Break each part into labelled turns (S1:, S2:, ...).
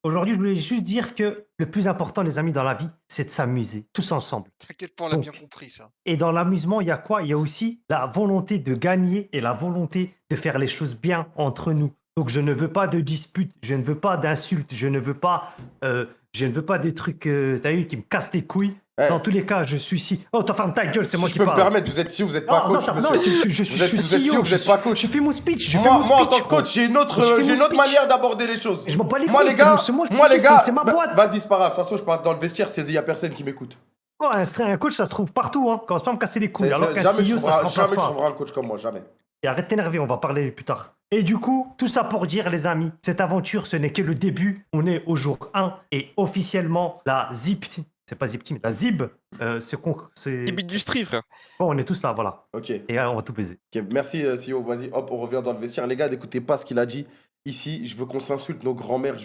S1: Aujourd'hui, je voulais juste dire que le plus important, les amis, dans la vie, c'est de s'amuser, tous ensemble.
S2: T'inquiète pas, on l'a bien
S1: Donc
S2: compris ça.
S1: et dans l'amusement, il y a quoi? Il y a aussi la volonté de gagner et la volonté de faire les choses bien entre nous. Donc je ne veux pas de disputes, je ne veux pas d'insultes, je ne veux pas des trucs, tu vu, qui me cassent les couilles.
S3: Eh,
S1: Dans tous les cas, je suis si oh, toi ferme ta gueule, c'est
S3: si
S1: moi
S3: je
S1: qui
S3: peux me
S1: parle.
S3: permettre, vous êtes si vous n'êtes pas
S1: Non,
S3: coach,
S1: non,
S3: monsieur.
S1: non, je
S3: Vous êtes
S1: suis
S3: si
S1: CEO,
S3: vous n'êtes pas coach.
S1: je fais mon speech,
S3: Moi, en tant
S1: speech,
S3: que coach,
S1: gros.
S3: j'ai une autre,
S1: Je fais
S3: j'ai
S1: mon
S3: une autre
S1: speech.
S3: manière d'aborder les choses.
S1: Je m'en bats les
S3: Moi,
S1: couilles,
S3: les gars,
S1: c'est moi le
S3: moi,
S1: CEO,
S3: les gars,
S1: c'est ma boîte.
S3: vas-y, c'est pas grave. De toute façon, je passe dans le vestiaire, il n'y a personne qui m'écoute.
S1: Oh, un coach, ça se trouve partout, hein. Commence pas à me casser les couilles. Alors qu'un
S3: Jamais je
S1: CEO, ça se
S3: trouverai
S1: remplace
S3: jamais je
S1: pas.
S3: trouverai un coach comme moi, jamais.
S1: Et arrête de t'énerver, on va parler plus tard. Et du coup, tout ça pour dire, les amis, cette aventure, ce n'est que le début. On est au jour 1 et officiellement, la ZIP, c'est pas ZIP Team, la ZIB, c'est.
S4: Industrie, frère.
S1: Bon, on est tous là, voilà.
S3: Ok.
S1: Et on va tout baiser.
S3: Ok, merci CEO, vas-y, hop, on revient dans le vestiaire. Les gars, n'écoutez pas ce qu'il a dit. Ici, je veux qu'on s'insulte nos grands-mères,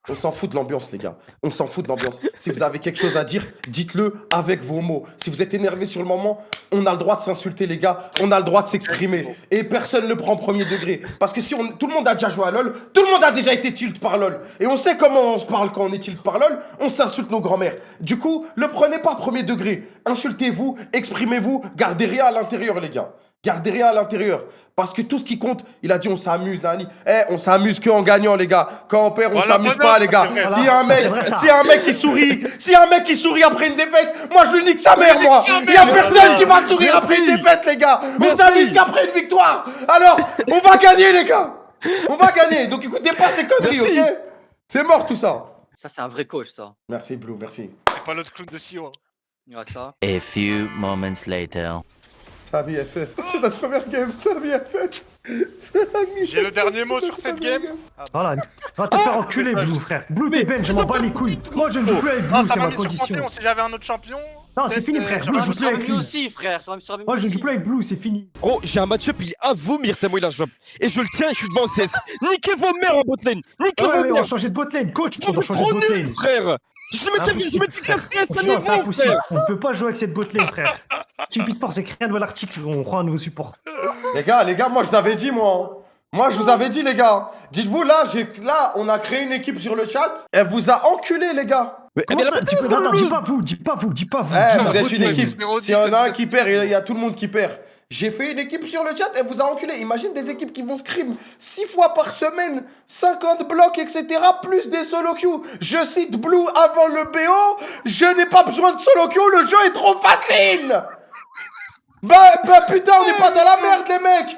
S3: on s'en fout de l'ambiance, les gars. On s'en fout de l'ambiance. Si vous avez quelque chose à dire, dites-le avec vos mots. Si vous êtes énervé sur le moment, on a le droit de s'insulter, les gars. On a le droit de s'exprimer. Et personne ne prend premier degré. Parce que tout le monde a déjà joué à LoL, tout le monde a déjà été tilt par LoL. Et on sait comment on se parle quand on est tilt par LoL. On s'insulte nos grands-mères. Du coup, le prenez pas premier degré. Insultez-vous, exprimez-vous, gardez rien à l'intérieur, les gars. Gardez rien à l'intérieur. Parce que tout ce qui compte, il a dit on s'amuse, Nani. On s'amuse que en gagnant, les gars. Quand on perd, on s'amuse pas, les gars. S'il y a un mec qui sourit, après une défaite, moi je lui nique sa mère, moi. Il y a personne qui va sourire après une défaite, les gars. On s'amuse qu'après une victoire. Alors, on va gagner, les gars. On va gagner. Donc écoutez pas ces conneries, ok? C'est mort tout ça.
S5: Ça, c'est un vrai coach, ça.
S3: Merci, Blue, merci.
S2: C'est pas l'autre clown de CEO.
S5: Ouais, ça.
S6: A few moments later.
S3: Sami FF. C'est notre première game, Sami FF.
S7: J'ai le dernier mot sur cette game.
S1: Voilà, va te faire enculer, Blue, frère. Blue, t'es ben, je m'en bats les couilles. Moi, je ne joue plus avec
S7: Ah,
S1: Blue,
S7: ça
S1: c'est
S7: m'a
S1: ma
S7: mis sur
S1: condition.
S7: Panthéon si j'avais un autre champion.
S1: Non, c'est fini, frère. Blue, je joue plus avec
S5: Lui
S1: lui.
S5: aussi, frère. Ça va me servir.
S1: Moi, je ne joue plus avec Blue, c'est fini.
S4: Gros, j'ai un match-up, il est à vomir tellement il a joué. Et je le tiens, je suis devant CS. Niquez vos mères en botlane. Niquez
S1: Ouais,
S4: vos
S1: on va
S4: mères.
S1: changer de botlane. Coach,
S4: Je
S1: on va
S4: suis
S1: changer de
S4: trop
S1: botlane.
S4: nul, frère. Je vais mettre toute la CS à niveau,
S1: C'est impossible.
S4: frère.
S1: On ne peut pas jouer avec cette botlane, frère. Chippy Sport, c'est créé un nouvel article. On prend un nouveau support.
S3: Les gars, moi je vous avais dit, moi. Moi je vous avais dit, les gars. Dites-vous, là, on a créé une équipe sur le chat. Elle vous a enculé, les gars.
S1: Comment ça? Attends, dis pas vous.
S3: Vous êtes une équipe.
S2: numéro 10,
S3: S'il y en a un
S2: t'as
S3: qui perd, il y a tout le monde qui perd. J'ai fait une équipe sur le chat, elle vous a enculé. Imagine des équipes qui vont scrim 6 fois par semaine, 50 blocs, etc. Plus des solo queues. Je cite Blue avant le BO. Je n'ai pas besoin de solo queue, le jeu est trop facile. Bah putain, on n'est pas dans la merde, les mecs.